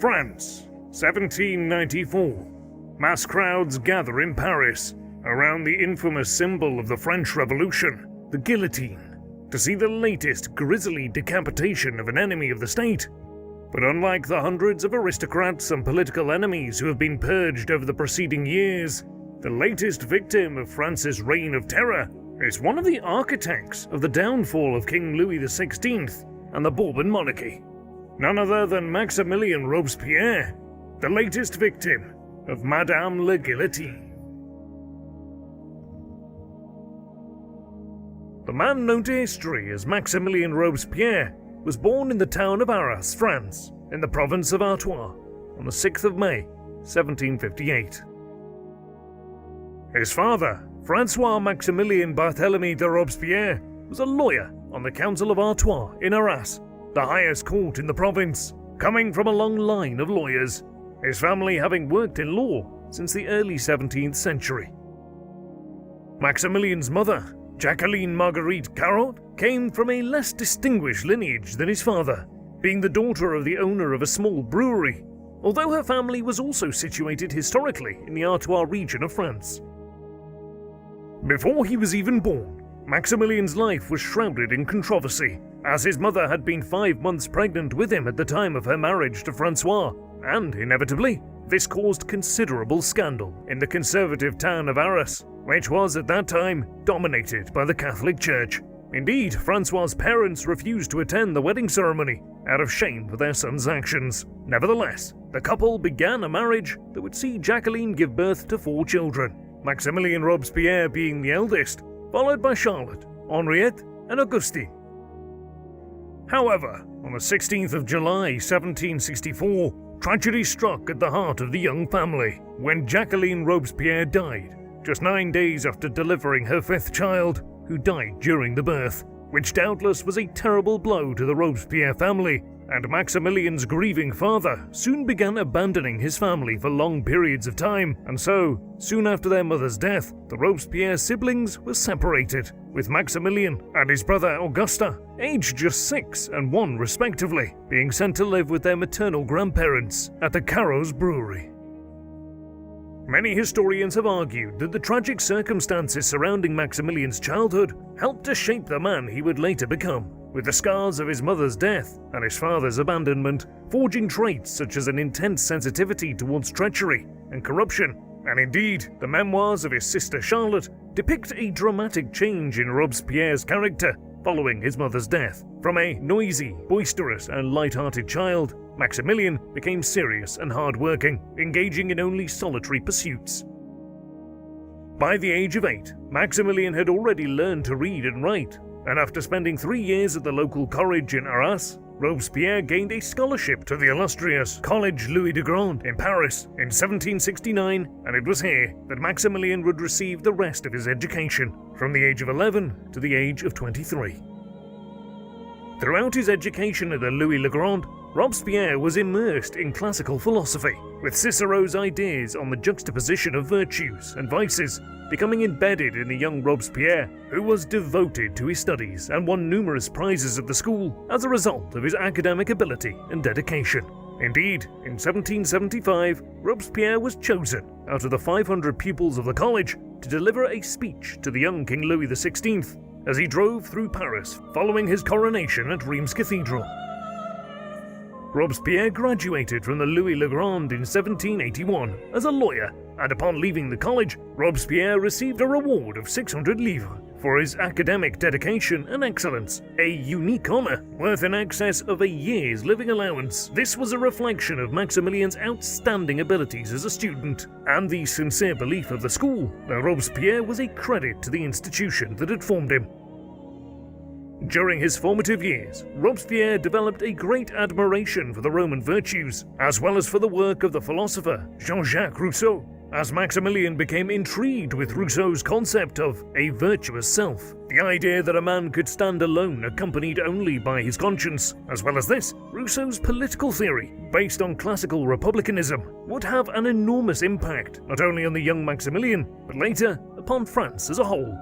France, 1794. Mass crowds gather in Paris, around the infamous symbol of the French Revolution, the guillotine, to see the latest grisly decapitation of an enemy of the state. But unlike the hundreds of aristocrats and political enemies who have been purged over the preceding years, the latest victim of France's reign of terror is one of the architects of the downfall of King Louis XVI and the Bourbon monarchy. None other than Maximilien Robespierre, the latest victim of Madame la Guillotine. The man known to history as Maximilien Robespierre was born in the town of Arras, France, in the province of Artois, on the 6th of May, 1758. His father, François-Maximilien Barthélemy de Robespierre, was a lawyer on the Council of Artois in Arras, the highest court in the province, coming from a long line of lawyers, his family having worked in law since the early 17th century. Maximilien's mother, Jacqueline Marguerite Carrot, came from a less distinguished lineage than his father, being the daughter of the owner of a small brewery, although her family was also situated historically in the Artois region of France. Before he was even born, Maximilien's life was shrouded in controversy, as his mother had been 5 months pregnant with him at the time of her marriage to Francois, and, inevitably, this caused considerable scandal in the conservative town of Arras, which was at that time dominated by the Catholic Church. Indeed, Francois' parents refused to attend the wedding ceremony out of shame for their son's actions. Nevertheless, the couple began a marriage that would see Jacqueline give birth to 4 children, Maximilien Robespierre being the eldest, followed by Charlotte, Henriette, and Augustine. However, on the 16th of July 1764, tragedy struck at the heart of the young family when Jacqueline Robespierre died, just 9 days after delivering her 5th child, who died during the birth, which doubtless was a terrible blow to the Robespierre family, and Maximilien's grieving father soon began abandoning his family for long periods of time, and so, soon after their mother's death, the Robespierre siblings were separated, with Maximilien and his brother Augusta, aged just 6 and 1 respectively, being sent to live with their maternal grandparents at the Carros brewery. Many historians have argued that the tragic circumstances surrounding Maximilien's childhood helped to shape the man he would later become, with the scars of his mother's death and his father's abandonment forging traits such as an intense sensitivity towards treachery and corruption, and indeed, the memoirs of his sister Charlotte depict a dramatic change in Robespierre's character following his mother's death. From a noisy, boisterous, and light-hearted child, Maximilien became serious and hard-working, engaging in only solitary pursuits. By the age of 8, Maximilien had already learned to read and write, and after spending 3 years at the local college in Arras, Robespierre gained a scholarship to the illustrious Collège Louis de Grand in Paris in 1769, and it was here that Maximilien would receive the rest of his education, from the age of 11 to the age of 23. Throughout his education at the Louis le Grand, Robespierre was immersed in classical philosophy, with Cicero's ideas on the juxtaposition of virtues and vices becoming embedded in the young Robespierre, who was devoted to his studies and won numerous prizes at the school as a result of his academic ability and dedication. Indeed, in 1775, Robespierre was chosen out of the 500 pupils of the college to deliver a speech to the young King Louis XVI as he drove through Paris following his coronation at Reims Cathedral. Robespierre graduated from the Louis le Grand in 1781 as a lawyer, and upon leaving the college, Robespierre received a reward of 600 livres for his academic dedication and excellence, a unique honor worth in excess of a year's living allowance. This was a reflection of Maximilien's outstanding abilities as a student, and the sincere belief of the school that Robespierre was a credit to the institution that had formed him. During his formative years, Robespierre developed a great admiration for the Roman virtues, as well as for the work of the philosopher Jean-Jacques Rousseau, as Maximilien became intrigued with Rousseau's concept of a virtuous self, the idea that a man could stand alone accompanied only by his conscience. As well as this, Rousseau's political theory, based on classical republicanism, would have an enormous impact not only on the young Maximilien, but later upon France as a whole.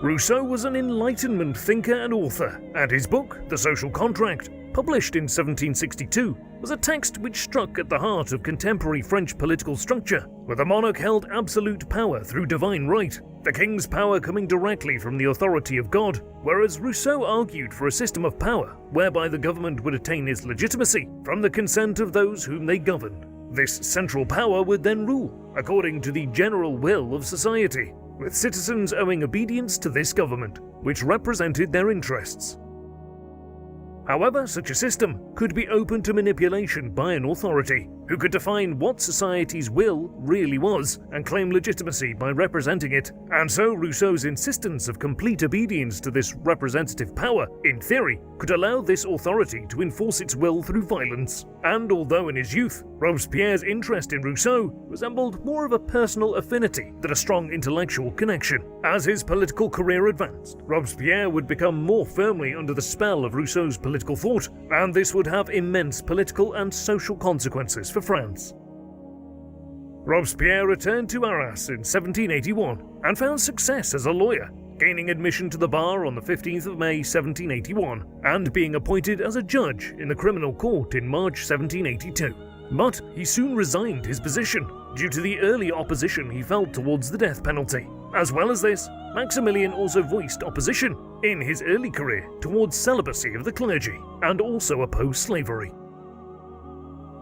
Rousseau was an Enlightenment thinker and author, and his book, The Social Contract, published in 1762, was a text which struck at the heart of contemporary French political structure, where the monarch held absolute power through divine right, the king's power coming directly from the authority of God, whereas Rousseau argued for a system of power whereby the government would attain its legitimacy from the consent of those whom they governed. This central power would then rule according to the general will of society, with citizens owing obedience to this government, which represented their interests. However, such a system could be open to manipulation by an authority, who could define what society's will really was and claim legitimacy by representing it, and so Rousseau's insistence of complete obedience to this representative power, in theory, could allow this authority to enforce its will through violence. And although in his youth, Robespierre's interest in Rousseau resembled more of a personal affinity than a strong intellectual connection, as his political career advanced, Robespierre would become more firmly under the spell of Rousseau's political thought, and this would have immense political and social consequences for France. Robespierre returned to Arras in 1781 and found success as a lawyer, gaining admission to the bar on the 15th of May 1781 and being appointed as a judge in the criminal court in March 1782. But he soon resigned his position due to the early opposition he felt towards the death penalty. As well as this, Maximilien also voiced opposition in his early career towards celibacy of the clergy and also opposed slavery.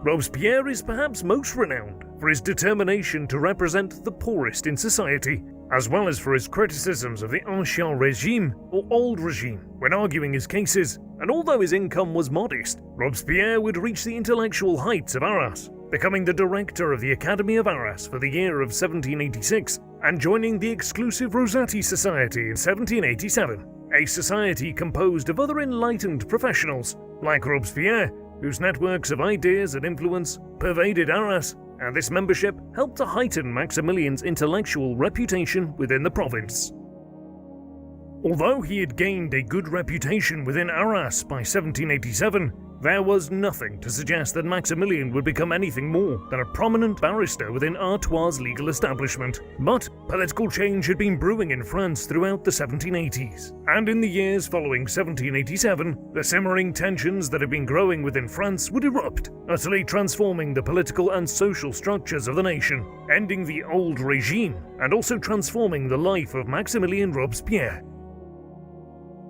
Robespierre is perhaps most renowned for his determination to represent the poorest in society, as well as for his criticisms of the Ancien Régime, or Old Regime, when arguing his cases, and although his income was modest, Robespierre would reach the intellectual heights of Arras, becoming the director of the Academy of Arras for the year of 1786, and joining the exclusive Rosati Society in 1787, a society composed of other enlightened professionals, like Robespierre, whose networks of ideas and influence pervaded Arras, and this membership helped to heighten Maximilien's intellectual reputation within the province. Although he had gained a good reputation within Arras by 1787, there was nothing to suggest that Maximilien would become anything more than a prominent barrister within Artois' legal establishment. But political change had been brewing in France throughout the 1780s, and in the years following 1787, the simmering tensions that had been growing within France would erupt, utterly transforming the political and social structures of the nation, ending the old regime, and also transforming the life of Maximilien Robespierre.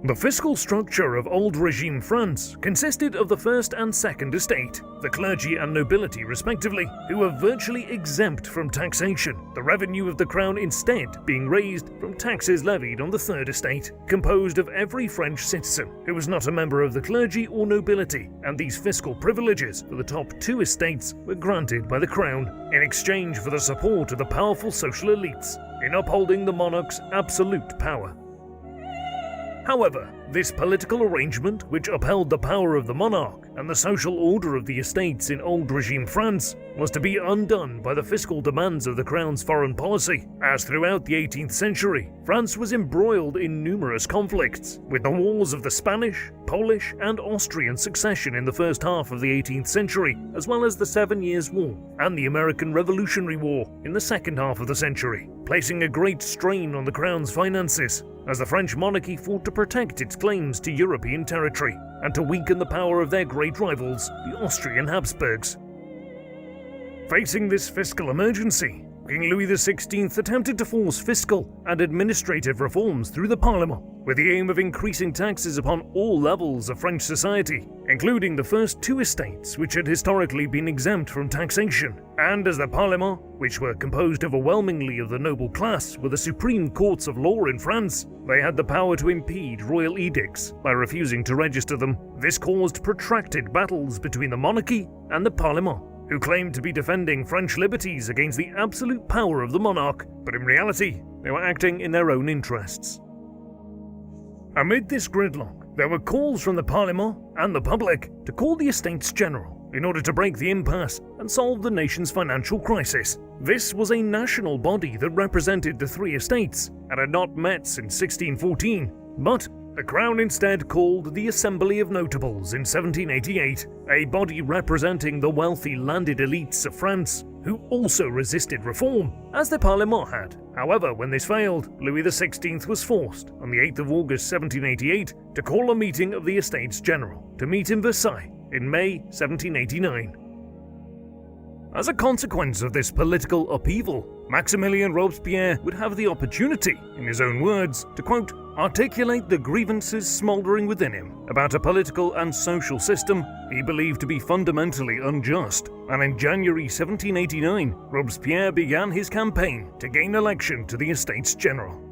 The fiscal structure of Old Regime France consisted of the First and Second Estate, the clergy and nobility respectively, who were virtually exempt from taxation, the revenue of the crown instead being raised from taxes levied on the Third Estate, composed of every French citizen who was not a member of the clergy or nobility, and these fiscal privileges for the top two estates were granted by the crown in exchange for the support of the powerful social elites in upholding the monarch's absolute power. However, this political arrangement, which upheld the power of the monarch and the social order of the estates in Old Regime France, was to be undone by the fiscal demands of the crown's foreign policy, as throughout the 18th century, France was embroiled in numerous conflicts, with the wars of the Spanish, Polish, and Austrian succession in the first half of the 18th century, as well as the 7 Years' War and the American Revolutionary War in the second half of the century, placing a great strain on the crown's finances, as the French monarchy fought to protect its claims to European territory and to weaken the power of their great rivals, the Austrian Habsburgs. Facing this fiscal emergency, King Louis XVI attempted to force fiscal and administrative reforms through the Parlement, with the aim of increasing taxes upon all levels of French society, including the first two estates which had historically been exempt from taxation, and as the Parlement, which were composed overwhelmingly of the noble class, were the supreme courts of law in France, they had the power to impede royal edicts by refusing to register them. This caused protracted battles between the monarchy and the Parlement, who claimed to be defending French liberties against the absolute power of the monarch, but in reality, they were acting in their own interests. Amid this gridlock, there were calls from the Parlement and the public to call the Estates General in order to break the impasse and solve the nation's financial crisis. This was a national body that represented the three estates and had not met since 1614, but The Crown instead called the Assembly of Notables in 1788, a body representing the wealthy landed elites of France, who also resisted reform, as the Parlement had. However, when this failed, Louis XVI was forced, on the 8th of August 1788, to call a meeting of the Estates General to meet in Versailles in May 1789. As a consequence of this political upheaval, Maximilien Robespierre would have the opportunity, in his own words, to quote, articulate the grievances smouldering within him about a political and social system he believed to be fundamentally unjust, and in January 1789, Robespierre began his campaign to gain election to the Estates General.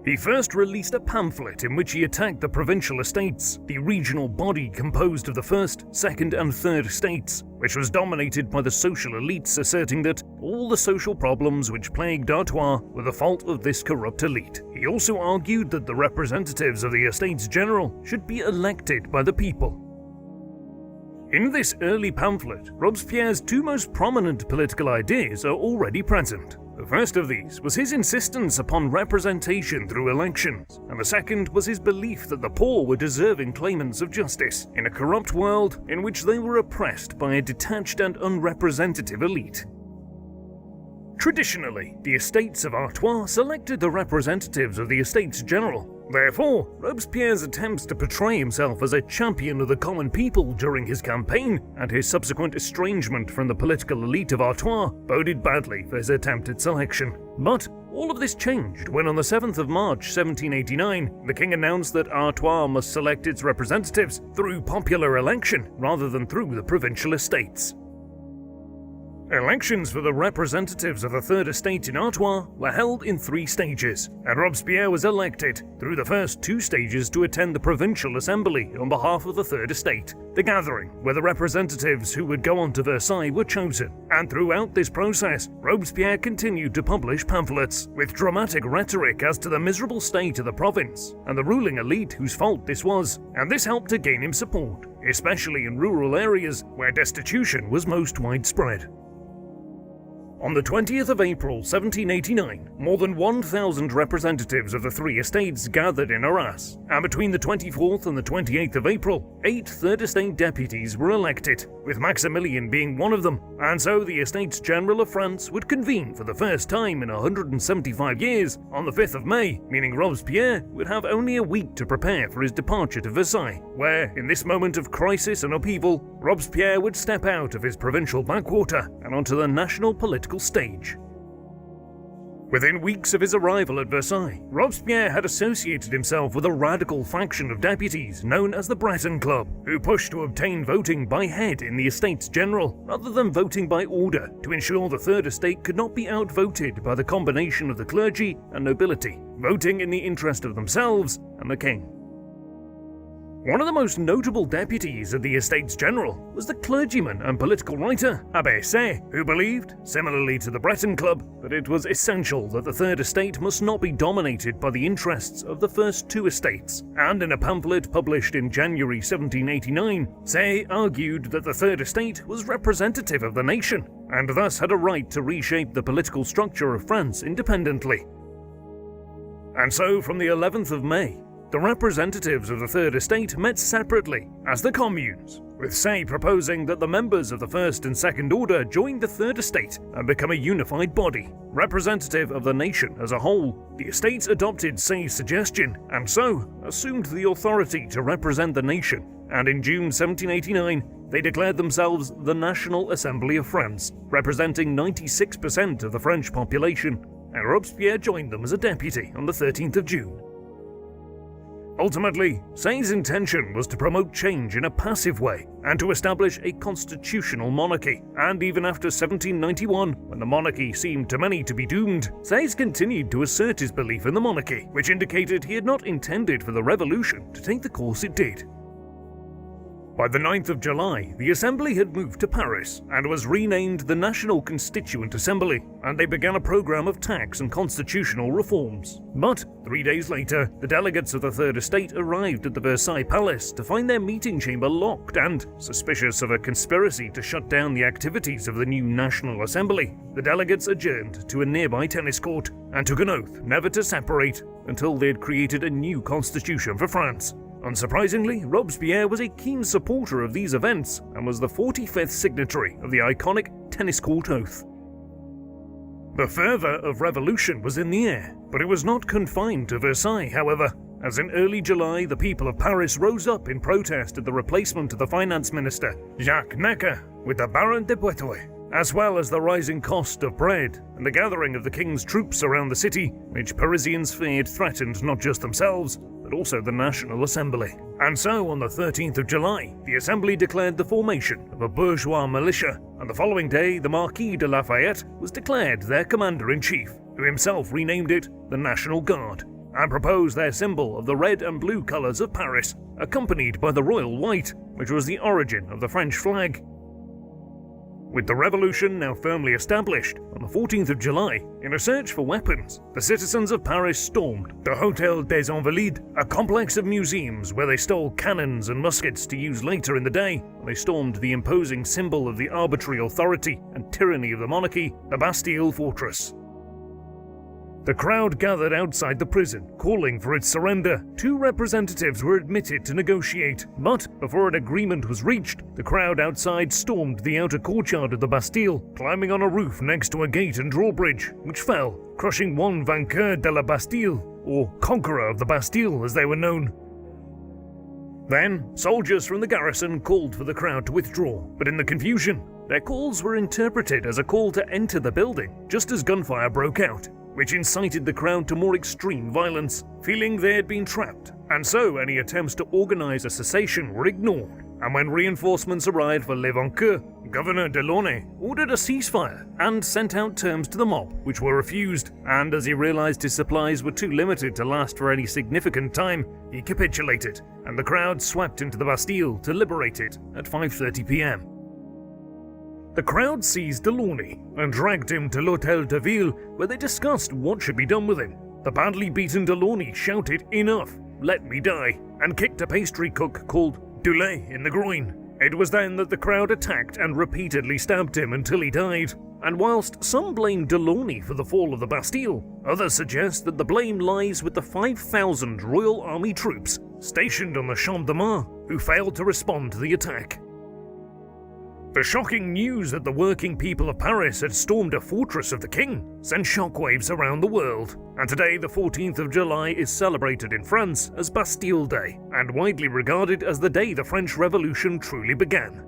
He first released a pamphlet in which he attacked the provincial estates, the regional body composed of the first, second, and third estates, which was dominated by the social elites, asserting that all the social problems which plagued Artois were the fault of this corrupt elite. He also argued that the representatives of the Estates General should be elected by the people. In this early pamphlet, Robespierre's two most prominent political ideas are already present. The first of these was his insistence upon representation through elections, and the second was his belief that the poor were deserving claimants of justice in a corrupt world in which they were oppressed by a detached and unrepresentative elite. Traditionally, the estates of Artois selected the representatives of the Estates General. Therefore, Robespierre's attempts to portray himself as a champion of the common people during his campaign and his subsequent estrangement from the political elite of Artois boded badly for his attempted selection. But all of this changed when on the 7th of March 1789, the king announced that Artois must select its representatives through popular election rather than through the provincial estates. Elections for the representatives of the Third Estate in Artois were held in 3 stages, and Robespierre was elected through the first 2 stages to attend the provincial assembly on behalf of the Third Estate, the gathering where the representatives who would go on to Versailles were chosen. And throughout this process, Robespierre continued to publish pamphlets with dramatic rhetoric as to the miserable state of the province and the ruling elite whose fault this was, and this helped to gain him support, especially in rural areas where destitution was most widespread. On the 20th of April 1789, more than 1,000 representatives of the 3 estates gathered in Arras, and between the 24th and the 28th of April, 8 Third Estate deputies were elected, with Maximilien being one of them, and so the Estates General of France would convene for the first time in 175 years on the 5th of May, meaning Robespierre would have only a week to prepare for his departure to Versailles, where, in this moment of crisis and upheaval, Robespierre would step out of his provincial backwater and onto the national political stage. Within weeks of his arrival at Versailles, Robespierre had associated himself with a radical faction of deputies known as the Breton Club, who pushed to obtain voting by head in the Estates General rather than voting by order to ensure the Third Estate could not be outvoted by the combination of the clergy and nobility, voting in the interest of themselves and the king. One of the most notable deputies of the Estates General was the clergyman and political writer Abbé Say, who believed, similarly to the Breton Club, that it was essential that the Third Estate must not be dominated by the interests of the first 2 estates, and in a pamphlet published in January 1789, Say argued that the Third Estate was representative of the nation, and thus had a right to reshape the political structure of France independently. And so, from the 11th of May, the representatives of the Third Estate met separately as the communes, with Say proposing that the members of the First and Second Order join the Third Estate and become a unified body, representative of the nation as a whole. The estates adopted Say's suggestion, and so assumed the authority to represent the nation, and in June 1789, they declared themselves the National Assembly of France, representing 96% of the French population, and Robespierre joined them as a deputy on the 13th of June. Ultimately, Say's intention was to promote change in a passive way and to establish a constitutional monarchy, and even after 1791, when the monarchy seemed to many to be doomed, Say continued to assert his belief in the monarchy, which indicated he had not intended for the revolution to take the course it did. By the 9th of July, the Assembly had moved to Paris and was renamed the National Constituent Assembly, and they began a program of tax and constitutional reforms. But 3 days later, the delegates of the Third Estate arrived at the Versailles Palace to find their meeting chamber locked and, suspicious of a conspiracy to shut down the activities of the new National Assembly, the delegates adjourned to a nearby tennis court and took an oath never to separate until they had created a new constitution for France. Unsurprisingly, Robespierre was a keen supporter of these events and was the 45th signatory of the iconic tennis court oath. The fervour of revolution was in the air, but it was not confined to Versailles, however, as in early July the people of Paris rose up in protest at the replacement of the finance minister, Jacques Necker, with the Baron de Poitou, as well as the rising cost of bread and the gathering of the king's troops around the city, which Parisians feared threatened not just themselves, but also the National Assembly. And so, on the 13th of July, the Assembly declared the formation of a bourgeois militia, and the following day the Marquis de Lafayette was declared their commander-in-chief, who himself renamed it the National Guard, and proposed their symbol of the red and blue colours of Paris, accompanied by the royal white, which was the origin of the French flag. With the revolution now firmly established, on the 14th of July, in a search for weapons, the citizens of Paris stormed the Hôtel des Invalides, a complex of museums where they stole cannons and muskets to use later in the day. They stormed the imposing symbol of the arbitrary authority and tyranny of the monarchy, the Bastille fortress. The crowd gathered outside the prison, calling for its surrender. 2 representatives were admitted to negotiate, but before an agreement was reached, the crowd outside stormed the outer courtyard of the Bastille, climbing on a roof next to a gate and drawbridge, which fell, crushing one vainqueur de la Bastille, or conqueror of the Bastille as they were known. Then, soldiers from the garrison called for the crowd to withdraw, but in the confusion, their calls were interpreted as a call to enter the building, just as gunfire broke out, which incited the crowd to more extreme violence, feeling they had been trapped, and so any attempts to organize a cessation were ignored. And when reinforcements arrived for Le Vainqueur, Governor Delaunay ordered a ceasefire and sent out terms to the mob, which were refused, and as he realized his supplies were too limited to last for any significant time, he capitulated, and the crowd swept into the Bastille to liberate it at 5:30 p.m. The crowd seized Delaunay and dragged him to l'Hôtel de Ville, where they discussed what should be done with him. The badly beaten Delaunay shouted, "Enough, let me die," and kicked a pastry cook called Dulé in the groin. It was then that the crowd attacked and repeatedly stabbed him until he died. And whilst some blame Delaunay for the fall of the Bastille, others suggest that the blame lies with the 5,000 Royal Army troops stationed on the Champ de Mars, who failed to respond to the attack. The shocking news that the working people of Paris had stormed a fortress of the king sent shockwaves around the world, and today the 14th of July is celebrated in France as Bastille Day, and widely regarded as the day the French Revolution truly began.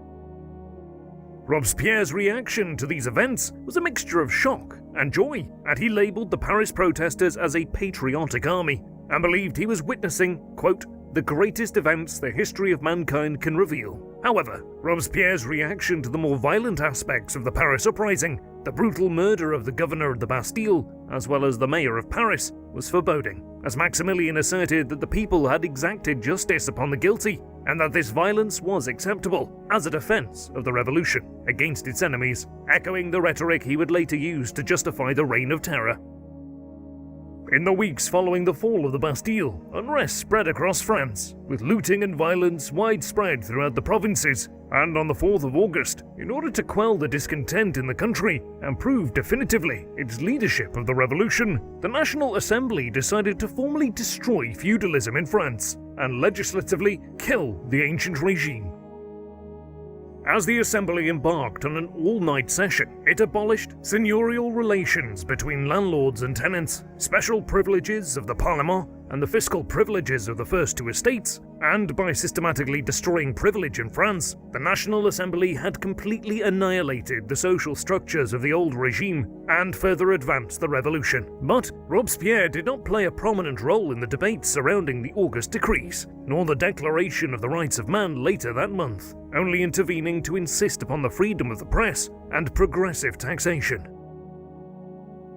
Robespierre's reaction to these events was a mixture of shock and joy, and he labelled the Paris protesters as a patriotic army, and believed he was witnessing, quote, the greatest events the history of mankind can reveal. However, Robespierre's reaction to the more violent aspects of the Paris uprising, the brutal murder of the governor of the Bastille, as well as the mayor of Paris, was foreboding, as Maximilien asserted that the people had exacted justice upon the guilty, and that this violence was acceptable as a defense of the revolution against its enemies, echoing the rhetoric he would later use to justify the Reign of Terror. In the weeks following the fall of the Bastille, unrest spread across France, with looting and violence widespread throughout the provinces, and on the 4th of August, in order to quell the discontent in the country and prove definitively its leadership of the revolution, the National Assembly decided to formally destroy feudalism in France and legislatively kill the ancient regime. As the Assembly embarked on an all-night session, it abolished seigneurial relations between landlords and tenants, special privileges of the Parlement, and the fiscal privileges of the first 2 estates, and by systematically destroying privilege in France, the National Assembly had completely annihilated the social structures of the old regime and further advanced the revolution. But Robespierre did not play a prominent role in the debates surrounding the August decrees, nor the Declaration of the Rights of Man later that month, only intervening to insist upon the freedom of the press and progressive taxation.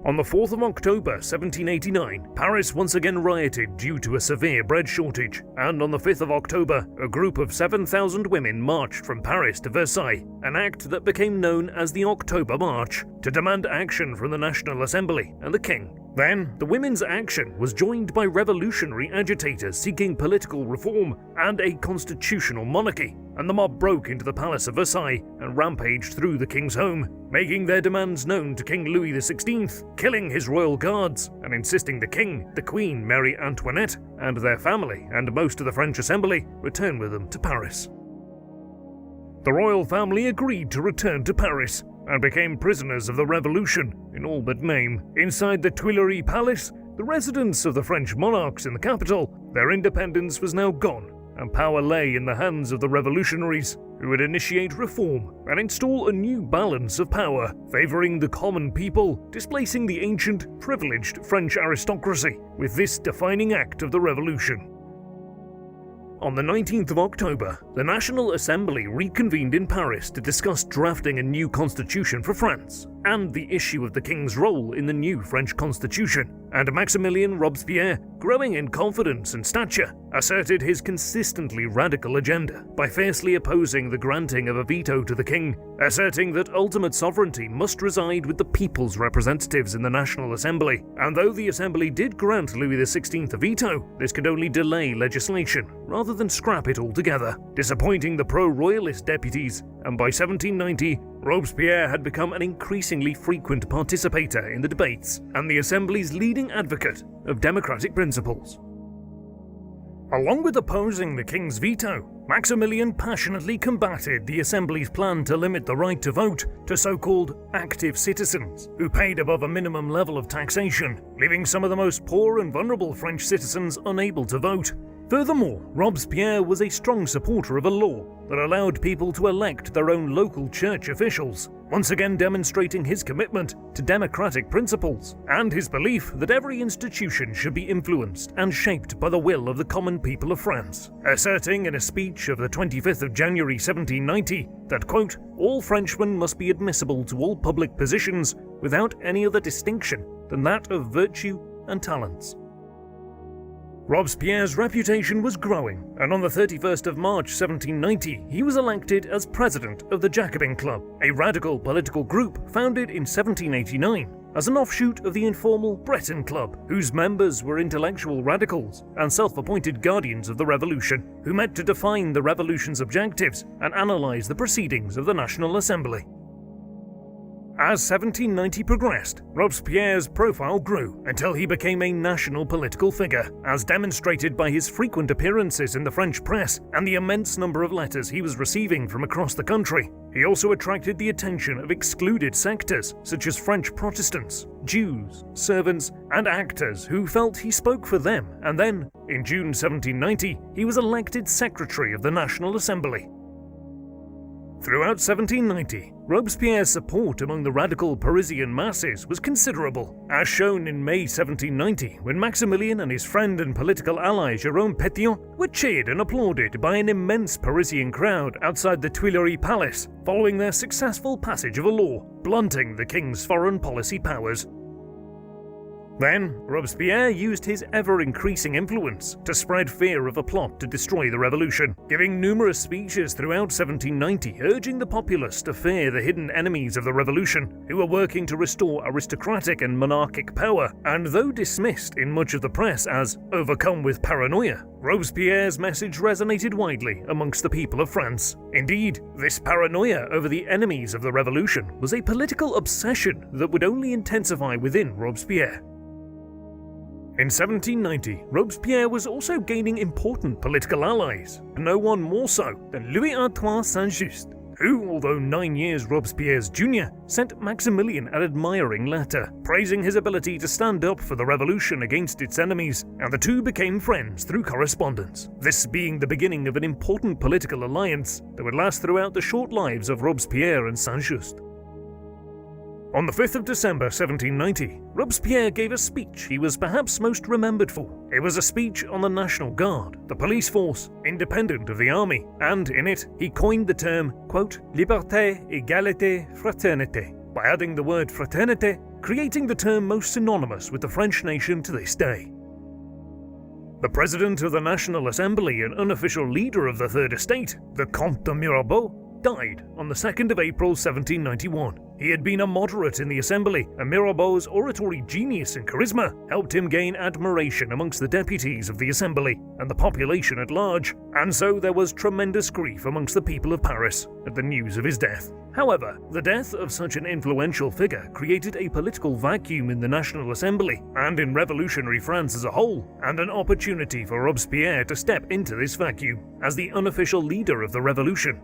On the 4th of October 1789, Paris once again rioted due to a severe bread shortage, and on the 5th of October, a group of 7,000 women marched from Paris to Versailles, an act that became known as the October March, to demand action from the National Assembly and the King. Then, the women's action was joined by revolutionary agitators seeking political reform and a constitutional monarchy, and the mob broke into the Palace of Versailles and rampaged through the king's home, making their demands known to King Louis XVI, killing his royal guards, and insisting the king, the Queen Marie Antoinette, and their family and most of the French assembly return with them to Paris. The royal family agreed to return to Paris and became prisoners of the revolution, in all but name. Inside the Tuileries Palace, the residence of the French monarchs in the capital, their independence was now gone, and power lay in the hands of the revolutionaries, who would initiate reform and install a new balance of power, favouring the common people, displacing the ancient, privileged French aristocracy, with this defining act of the revolution. On the 19th of October, the National Assembly reconvened in Paris to discuss drafting a new constitution for France, and the issue of the king's role in the new French constitution, and Maximilien Robespierre, growing in confidence and stature, asserted his consistently radical agenda by fiercely opposing the granting of a veto to the king, asserting that ultimate sovereignty must reside with the people's representatives in the National Assembly, and though the Assembly did grant Louis XVI a veto, this could only delay legislation rather than scrap it altogether, disappointing the pro-royalist deputies, and by 1790, Robespierre had become an increasingly frequent participator in the debates and the Assembly's leading advocate of democratic principles. Along with opposing the king's veto, Maximilien passionately combated the Assembly's plan to limit the right to vote to so-called active citizens, who paid above a minimum level of taxation, leaving some of the most poor and vulnerable French citizens unable to vote. Furthermore, Robespierre was a strong supporter of a law that allowed people to elect their own local church officials, once again demonstrating his commitment to democratic principles and his belief that every institution should be influenced and shaped by the will of the common people of France, asserting in a speech of the 25th of January 1790 that, quote, all Frenchmen must be admissible to all public positions without any other distinction than that of virtue and talents. Robespierre's reputation was growing, and on the 31st of March 1790, he was elected as president of the Jacobin Club, a radical political group founded in 1789 as an offshoot of the informal Breton Club, whose members were intellectual radicals and self-appointed guardians of the revolution, who met to define the revolution's objectives and analyze the proceedings of the National Assembly. As 1790 progressed, Robespierre's profile grew until he became a national political figure, as demonstrated by his frequent appearances in the French press and the immense number of letters he was receiving from across the country. He also attracted the attention of excluded sectors such as French Protestants, Jews, servants, and actors who felt he spoke for them, and then, in June 1790, he was elected Secretary of the National Assembly. Throughout 1790, Robespierre's support among the radical Parisian masses was considerable, as shown in May 1790 when Maximilien and his friend and political ally Jérôme Pétion were cheered and applauded by an immense Parisian crowd outside the Tuileries Palace following their successful passage of a law blunting the king's foreign policy powers. Then, Robespierre used his ever-increasing influence to spread fear of a plot to destroy the revolution, giving numerous speeches throughout 1790 urging the populace to fear the hidden enemies of the revolution, who were working to restore aristocratic and monarchic power, and though dismissed in much of the press as overcome with paranoia, Robespierre's message resonated widely amongst the people of France. Indeed, this paranoia over the enemies of the revolution was a political obsession that would only intensify within Robespierre. In 1790, Robespierre was also gaining important political allies, no one more so than Louis-Antoine Saint-Just, who, although 9 years Robespierre's junior, sent Maximilien an admiring letter, praising his ability to stand up for the revolution against its enemies, and the two became friends through correspondence, this being the beginning of an important political alliance that would last throughout the short lives of Robespierre and Saint-Just. On the 5th of December 1790, Robespierre gave a speech he was perhaps most remembered for. It was a speech on the National Guard, the police force, independent of the army, and in it he coined the term, quote, liberté, égalité, fraternité, by adding the word fraternité, creating the term most synonymous with the French nation to this day. The President of the National Assembly and unofficial leader of the Third Estate, the Comte de Mirabeau, died on the 2nd of April 1791. He had been a moderate in the Assembly, and Mirabeau's oratory genius and charisma helped him gain admiration amongst the deputies of the Assembly and the population at large, and so there was tremendous grief amongst the people of Paris at the news of his death. However, the death of such an influential figure created a political vacuum in the National Assembly and in revolutionary France as a whole, and an opportunity for Robespierre to step into this vacuum as the unofficial leader of the revolution.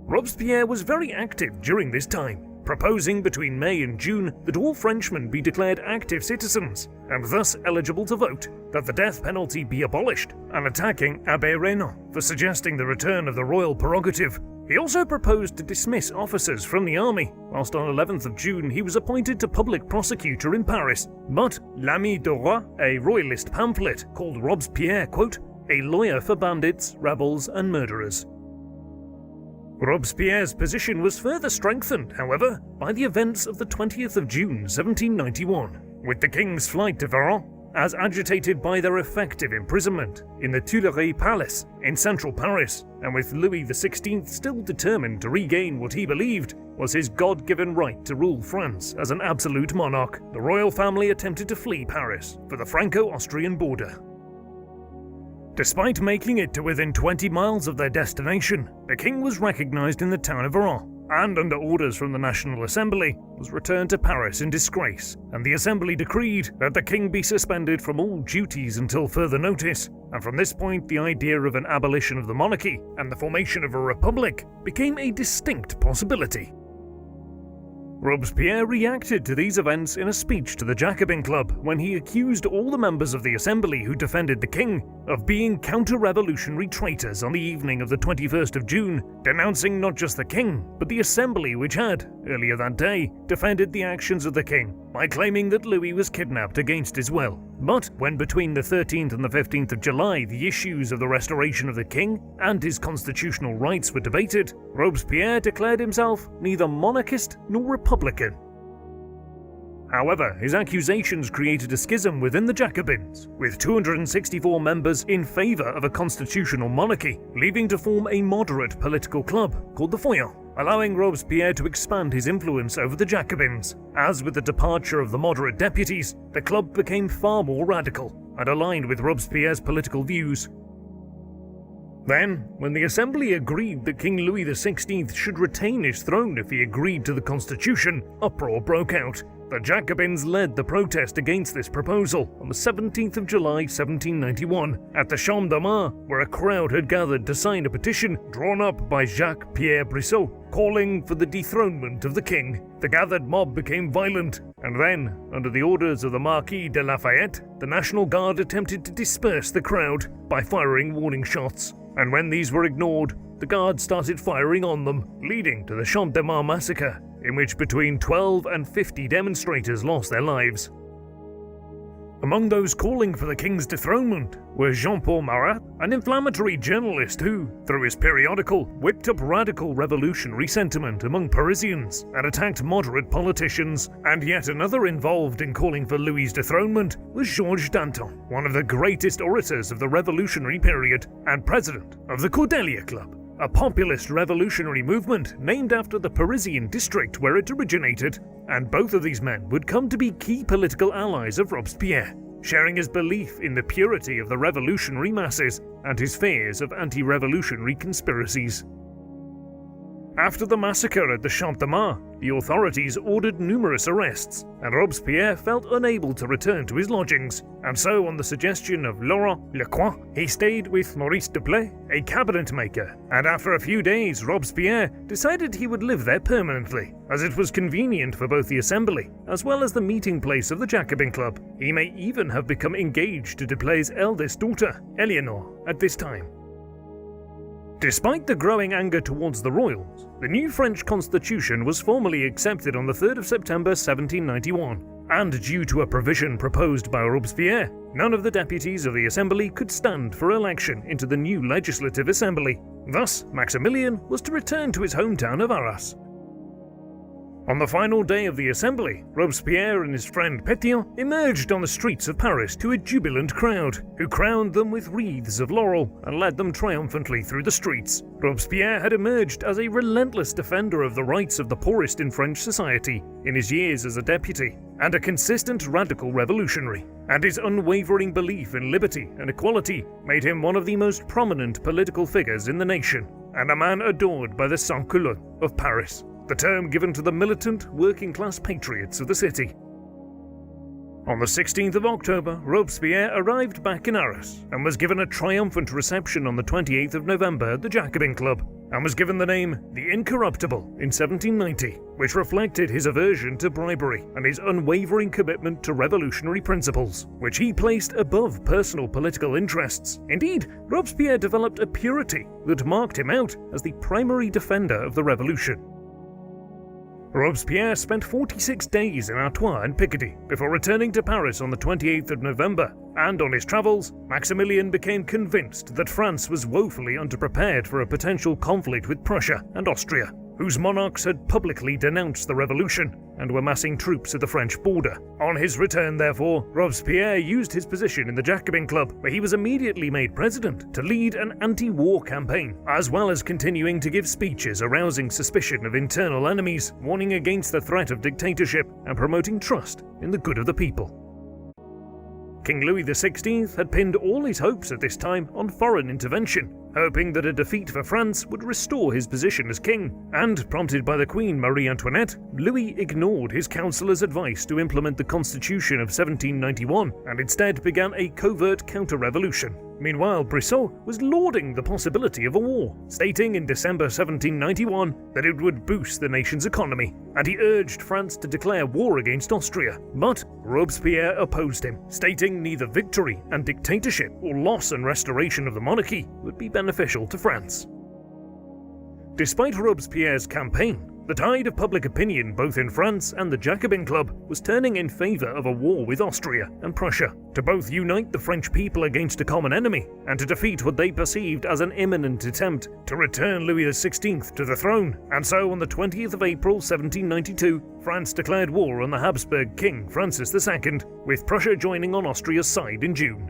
Robespierre was very active during this time, proposing between May and June that all Frenchmen be declared active citizens and thus eligible to vote, that the death penalty be abolished, and attacking Abbé Raynal for suggesting the return of the royal prerogative. He also proposed to dismiss officers from the army, whilst on 11th of June he was appointed to public prosecutor in Paris. But L'Ami du Roi, a royalist pamphlet, called Robespierre, quote, a lawyer for bandits, rebels and murderers. Robespierre's position was further strengthened, however, by the events of the 20th of June 1791, with the king's flight to Véran, as agitated by their effective imprisonment in the Tuileries Palace in central Paris, and with Louis XVI still determined to regain what he believed was his God-given right to rule France as an absolute monarch. The royal family attempted to flee Paris for the Franco-Austrian border. Despite making it to within 20 miles of their destination, the king was recognized in the town of Véran, and under orders from the National Assembly, was returned to Paris in disgrace, and the Assembly decreed that the king be suspended from all duties until further notice, and from this point the idea of an abolition of the monarchy and the formation of a republic became a distinct possibility. Robespierre reacted to these events in a speech to the Jacobin Club when he accused all the members of the Assembly who defended the king of being counter-revolutionary traitors on the evening of the 21st of June, denouncing not just the king, but the Assembly which had, earlier that day, defended the actions of the king by claiming that Louis was kidnapped against his will. But when between the 13th and the 15th of July the issues of the restoration of the king and his constitutional rights were debated, Robespierre declared himself neither monarchist nor republican. However, his accusations created a schism within the Jacobins, with 264 members in favour of a constitutional monarchy, leaving to form a moderate political club called the Feuillants, allowing Robespierre to expand his influence over the Jacobins. As with the departure of the moderate deputies, the club became far more radical and aligned with Robespierre's political views. Then, when the Assembly agreed that King Louis XVI should retain his throne if he agreed to the constitution, uproar broke out. The Jacobins led the protest against this proposal on the 17th of July 1791 at the Champ de Mars, where a crowd had gathered to sign a petition drawn up by Jacques-Pierre Brissot, calling for the dethronement of the king. The gathered mob became violent, and then, under the orders of the Marquis de Lafayette, the National Guard attempted to disperse the crowd by firing warning shots. And when these were ignored, the Guard started firing on them, leading to the Champ de Mars massacre, in which between 12 and 50 demonstrators lost their lives. Among those calling for the king's dethronement were Jean-Paul Marat, an inflammatory journalist who, through his periodical, whipped up radical revolutionary sentiment among Parisians and attacked moderate politicians, and yet another involved in calling for Louis's dethronement was Georges Danton, one of the greatest orators of the revolutionary period and president of the Cordelier Club, a populist revolutionary movement named after the Parisian district where it originated, and both of these men would come to be key political allies of Robespierre, sharing his belief in the purity of the revolutionary masses and his fears of anti-revolutionary conspiracies. After the massacre at the Champ de Mars, the authorities ordered numerous arrests, and Robespierre felt unable to return to his lodgings, and so on the suggestion of Laurent Lecroix, he stayed with Maurice Dupleix, a cabinet maker, and after a few days Robespierre decided he would live there permanently, as it was convenient for both the Assembly as well as the meeting place of the Jacobin Club. He may even have become engaged to Dupleix's eldest daughter, Eleanor, at this time. Despite the growing anger towards the royals, the new French constitution was formally accepted on the 3rd of September 1791, and due to a provision proposed by Robespierre, none of the deputies of the Assembly could stand for election into the new Legislative Assembly. Thus, Maximilien was to return to his hometown of Arras. On the final day of the assembly, Robespierre and his friend Pétion emerged on the streets of Paris to a jubilant crowd, who crowned them with wreaths of laurel and led them triumphantly through the streets. Robespierre had emerged as a relentless defender of the rights of the poorest in French society in his years as a deputy, and a consistent radical revolutionary, and his unwavering belief in liberty and equality made him one of the most prominent political figures in the nation, and a man adored by the sans-culottes of Paris, the term given to the militant, working-class patriots of the city. On the 16th of October, Robespierre arrived back in Arras and was given a triumphant reception on the 28th of November at the Jacobin Club, and was given the name the Incorruptible in 1790, which reflected his aversion to bribery and his unwavering commitment to revolutionary principles, which he placed above personal political interests. Indeed, Robespierre developed a purity that marked him out as the primary defender of the revolution. Robespierre spent 46 days in Artois and Picardy before returning to Paris on the 28th of November, and on his travels, Maximilien became convinced that France was woefully underprepared for a potential conflict with Prussia and Austria, whose monarchs had publicly denounced the revolution and were massing troops at the French border. On his return, therefore, Robespierre used his position in the Jacobin Club, where he was immediately made president, to lead an anti-war campaign, as well as continuing to give speeches arousing suspicion of internal enemies, warning against the threat of dictatorship, and promoting trust in the good of the people. King Louis XVI had pinned all his hopes at this time on foreign intervention, hoping that a defeat for France would restore his position as king, and, prompted by the Queen Marie Antoinette, Louis ignored his councillors' advice to implement the Constitution of 1791 and instead began a covert counter-revolution. Meanwhile, Brisson was lauding the possibility of a war, stating in December 1791 that it would boost the nation's economy, and he urged France to declare war against Austria. But Robespierre opposed him, stating neither victory and dictatorship or loss and restoration of the monarchy would be beneficial to France. Despite Robespierre's campaign, the tide of public opinion both in France and the Jacobin Club was turning in favour of a war with Austria and Prussia, to both unite the French people against a common enemy and to defeat what they perceived as an imminent attempt to return Louis XVI to the throne. And so on the 20th of April 1792, France declared war on the Habsburg King Francis II, with Prussia joining on Austria's side in June.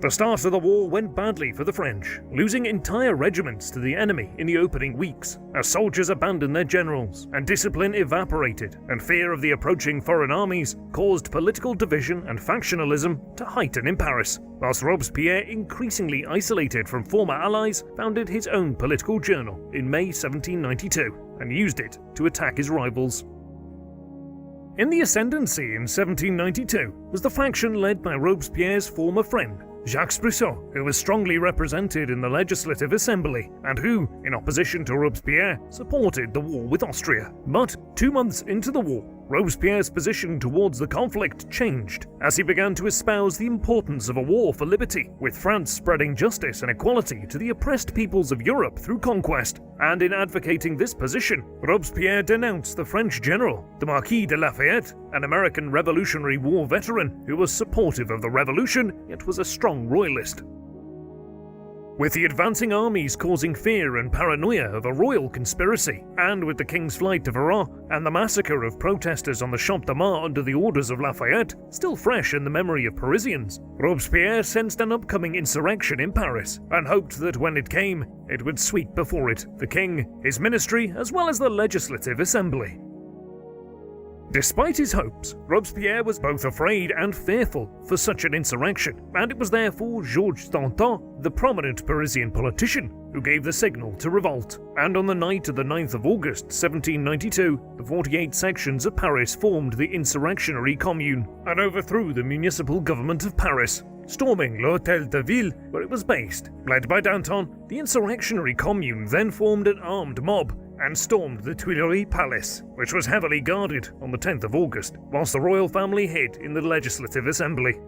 The start of the war went badly for the French, losing entire regiments to the enemy in the opening weeks, as soldiers abandoned their generals and discipline evaporated, and fear of the approaching foreign armies caused political division and factionalism to heighten in Paris, whilst Robespierre, increasingly isolated from former allies, founded his own political journal in May 1792 and used it to attack his rivals. In the ascendancy in 1792 was the faction led by Robespierre's former friend, Jacques Brisson, who was strongly represented in the Legislative Assembly, and who, in opposition to Robespierre, supported the war with Austria. But 2 months into the war, Robespierre's position towards the conflict changed, as he began to espouse the importance of a war for liberty, with France spreading justice and equality to the oppressed peoples of Europe through conquest. And in advocating this position, Robespierre denounced the French general, the Marquis de Lafayette, an American Revolutionary War veteran who was supportive of the revolution, yet was a strong royalist. With the advancing armies causing fear and paranoia of a royal conspiracy, and with the king's flight to Verrain and the massacre of protesters on the Champ de Mars under the orders of Lafayette still fresh in the memory of Parisians, Robespierre sensed an upcoming insurrection in Paris and hoped that when it came, it would sweep before it the king, his ministry, as well as the Legislative Assembly. Despite his hopes, Robespierre was both afraid and fearful for such an insurrection, and it was therefore Georges Danton, the prominent Parisian politician, who gave the signal to revolt. And on the night of the 9th of August 1792, the 48 sections of Paris formed the insurrectionary Commune and overthrew the municipal government of Paris, storming l'Hôtel de Ville, where it was based. Led by Danton, the insurrectionary Commune then formed an armed mob and stormed the Tuileries Palace, which was heavily guarded on the 10th of August, whilst the royal family hid in the Legislative Assembly.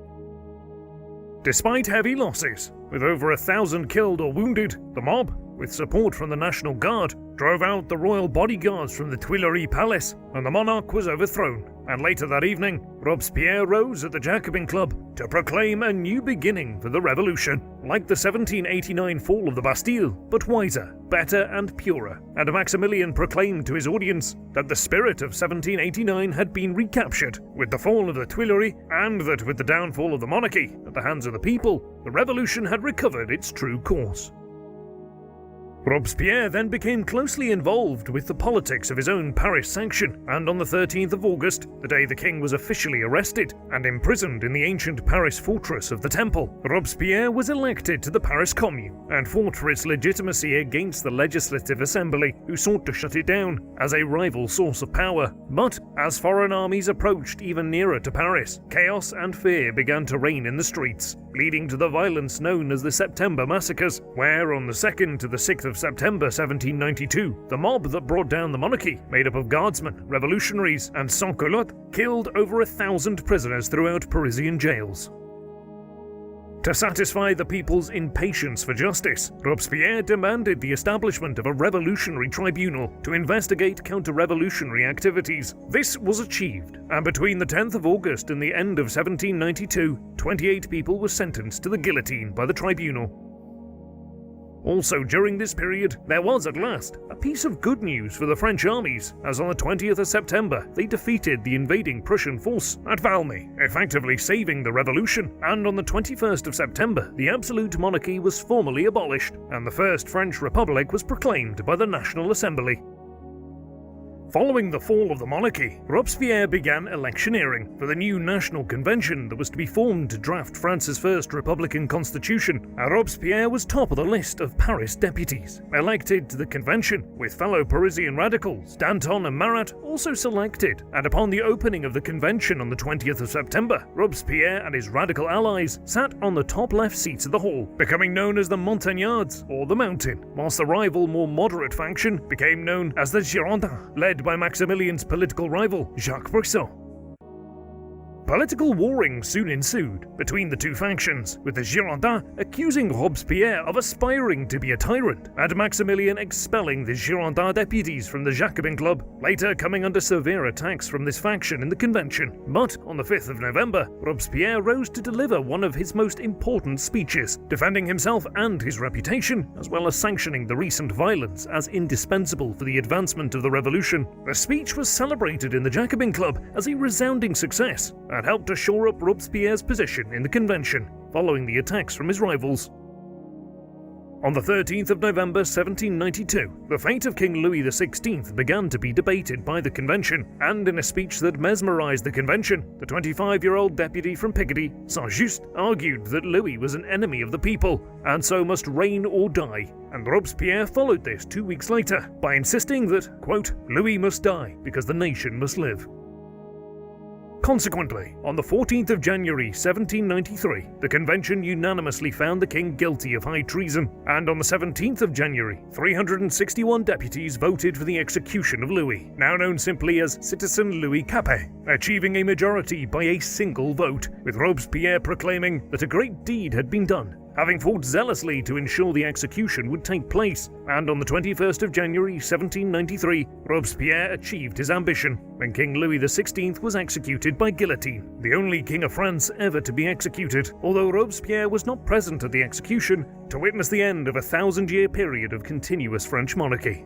Despite heavy losses, With over 1,000 killed or wounded, the mob, with support from the National Guard, drove out the royal bodyguards from the Tuileries Palace, and the monarch was overthrown. And later that evening, Robespierre rose at the Jacobin Club to proclaim a new beginning for the revolution, like the 1789 fall of the Bastille, but wiser, better and purer. And Maximilien proclaimed to his audience that the spirit of 1789 had been recaptured with the fall of the Tuileries, and that with the downfall of the monarchy at the hands of the people, the revolution had recovered its true course. Robespierre then became closely involved with the politics of his own Paris sanction, and on the 13th of August, the day the king was officially arrested and imprisoned in the ancient Paris fortress of the Temple, Robespierre was elected to the Paris Commune and fought for its legitimacy against the Legislative Assembly, who sought to shut it down as a rival source of power. But as foreign armies approached even nearer to Paris, chaos and fear began to reign in the streets, leading to the violence known as the September Massacres, where on the 2nd to the 6th of September 1792, the mob that brought down the monarchy, made up of guardsmen, revolutionaries, and sans-culottes, killed over 1,000 prisoners throughout Parisian jails. To satisfy the people's impatience for justice, Robespierre demanded the establishment of a revolutionary tribunal to investigate counter-revolutionary activities. This was achieved, and between the 10th of August and the end of 1792, 28 people were sentenced to the guillotine by the tribunal. Also during this period, there was at last a piece of good news for the French armies, as on the 20th of September they defeated the invading Prussian force at Valmy, effectively saving the revolution, and on the 21st of September the absolute monarchy was formally abolished, and the First French Republic was proclaimed by the National Assembly. Following the fall of the monarchy, Robespierre began electioneering for the new National Convention that was to be formed to draft France's first republican constitution, and Robespierre was top of the list of Paris deputies elected to the convention, with fellow Parisian radicals Danton and Marat also selected, and upon the opening of the convention on the 20th of September, Robespierre and his radical allies sat on the top left seats of the hall, becoming known as the Montagnards, or the Mountain, whilst the rival, more moderate faction became known as the Girondins, led by Maximilien's political rival, Jacques Brisson. Political warring soon ensued between the two factions, with the Girondins accusing Robespierre of aspiring to be a tyrant, and Maximilien expelling the Girondin deputies from the Jacobin Club, later coming under severe attacks from this faction in the convention. But on the 5th of November, Robespierre rose to deliver one of his most important speeches, defending himself and his reputation, as well as sanctioning the recent violence as indispensable for the advancement of the revolution. The speech was celebrated in the Jacobin Club as a resounding success, and helped to shore up Robespierre's position in the convention, following the attacks from his rivals. On the 13th of November 1792, the fate of King Louis XVI began to be debated by the convention, and in a speech that mesmerized the convention, the 25-year-old deputy from Picardy, Saint-Just, argued that Louis was an enemy of the people, and so must reign or die, and Robespierre followed this 2 weeks later by insisting that, quote, Louis must die because the nation must live. Consequently, on the 14th of January 1793, the convention unanimously found the king guilty of high treason, and on the 17th of January, 361 deputies voted for the execution of Louis, now known simply as Citizen Louis Capet, achieving a majority by a single vote, with Robespierre proclaiming that a great deed had been done, having fought zealously to ensure the execution would take place. And on the 21st of January 1793, Robespierre achieved his ambition when King Louis XVI was executed by guillotine, the only king of France ever to be executed, although Robespierre was not present at the execution to witness the end of a 1,000-year period of continuous French monarchy.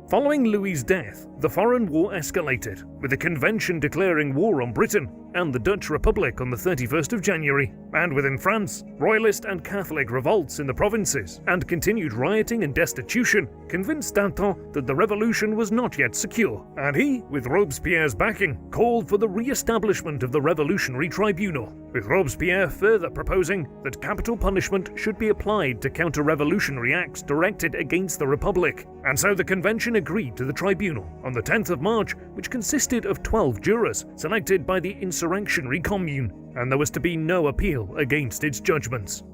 Following Louis's death, the foreign war escalated, with the convention declaring war on Britain and the Dutch Republic on the 31st of January, and within France, royalist and Catholic revolts in the provinces and continued rioting and destitution convinced Danton that the revolution was not yet secure, and he, with Robespierre's backing, called for the re-establishment of the Revolutionary Tribunal, with Robespierre further proposing that capital punishment should be applied to counter-revolutionary acts directed against the Republic, and so the convention agreed to the tribunal on the 10th of March, which consisted of 12 jurors selected by the insurrectionary commune, and there was to be no appeal against its judgments.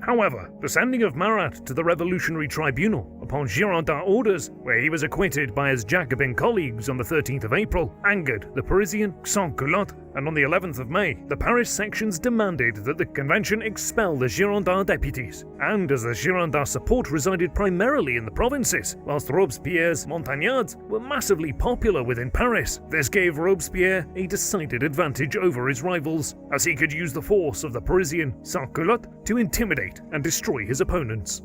However, the sending of Marat to the Revolutionary Tribunal upon Girondin orders, where he was acquitted by his Jacobin colleagues on the 13th of April, angered the Parisian sans-culottes, and on the 11th of May, the Paris sections demanded that the convention expel the Girondin deputies, and as the Girondin support resided primarily in the provinces, whilst Robespierre's montagnards were massively popular within Paris, this gave Robespierre a decided advantage over his rivals, as he could use the force of the Parisian sans-culottes to intimidate and destroy his opponents.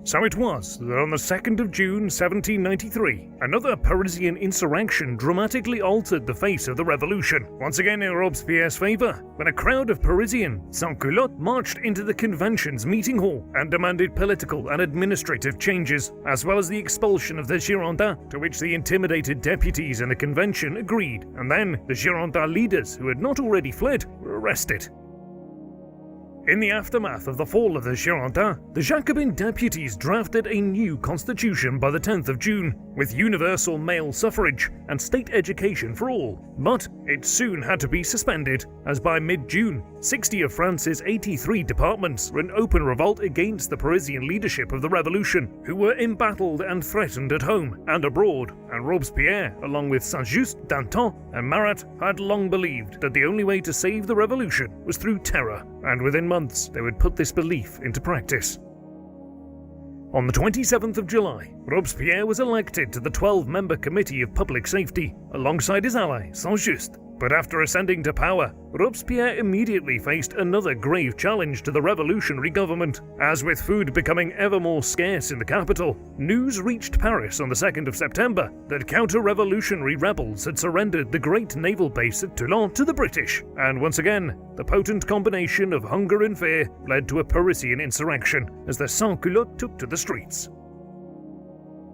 So it was that on the 2nd of June 1793, another Parisian insurrection dramatically altered the face of the revolution, once again in Robespierre's favour, when a crowd of Parisian sans-culottes marched into the convention's meeting hall and demanded political and administrative changes, as well as the expulsion of the Girondins, to which the intimidated deputies in the convention agreed, and then the Girondin leaders who had not already fled were arrested. In the aftermath of the fall of the Girondins, the Jacobin deputies drafted a new constitution by the 10th of June, with universal male suffrage and state education for all. But it soon had to be suspended, as by mid-June, 60 of France's 83 departments were in open revolt against the Parisian leadership of the revolution, who were embattled and threatened at home and abroad, and Robespierre, along with Saint-Just, Danton, and Marat, had long believed that the only way to save the revolution was through terror, and within months they would put this belief into practice. On the 27th of July, Robespierre was elected to the 12-member Committee of Public Safety, alongside his ally, Saint-Just. But after ascending to power, Robespierre immediately faced another grave challenge to the revolutionary government. As with food becoming ever more scarce in the capital, news reached Paris on the 2nd of September that counter-revolutionary rebels had surrendered the great naval base at Toulon to the British, and once again, the potent combination of hunger and fear led to a Parisian insurrection, as the sans-culottes took to the streets.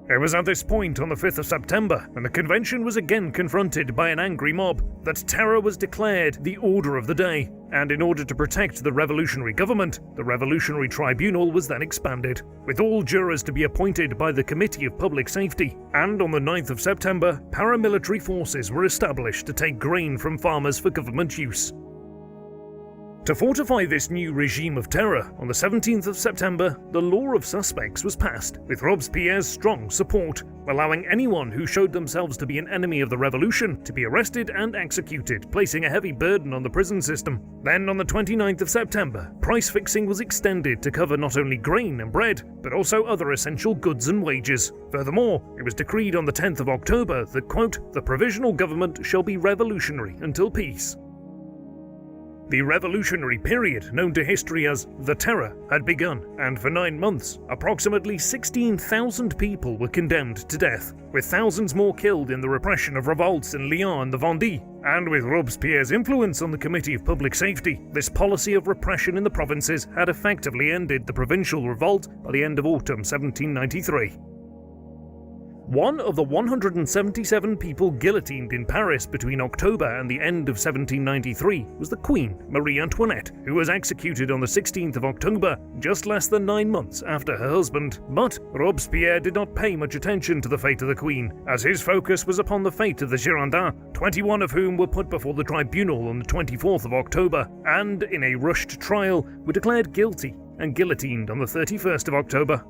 It was at this point on the 5th of September, when the convention was again confronted by an angry mob, that terror was declared the order of the day, and in order to protect the revolutionary government, the Revolutionary Tribunal was then expanded, with all jurors to be appointed by the Committee of Public Safety, and on the 9th of September, paramilitary forces were established to take grain from farmers for government use. To fortify this new regime of terror, on the 17th of September, the law of suspects was passed, with Robespierre's strong support, allowing anyone who showed themselves to be an enemy of the revolution to be arrested and executed, placing a heavy burden on the prison system. Then, on the 29th of September, price fixing was extended to cover not only grain and bread, but also other essential goods and wages. Furthermore, it was decreed on the 10th of October that, quote, "the provisional government shall be revolutionary until peace." The revolutionary period, known to history as the Terror, had begun, and for 9 months, approximately 16,000 people were condemned to death, with thousands more killed in the repression of revolts in Lyon and the Vendée. And with Robespierre's influence on the Committee of Public Safety, this policy of repression in the provinces had effectively ended the provincial revolt by the end of autumn 1793. One of the 177 people guillotined in Paris between October and the end of 1793 was the Queen, Marie Antoinette, who was executed on the 16th of October, just less than 9 months after her husband. But Robespierre did not pay much attention to the fate of the Queen, as his focus was upon the fate of the Girondins, 21 of whom were put before the tribunal on the 24th of October, and in a rushed trial were declared guilty and guillotined on the 31st of October.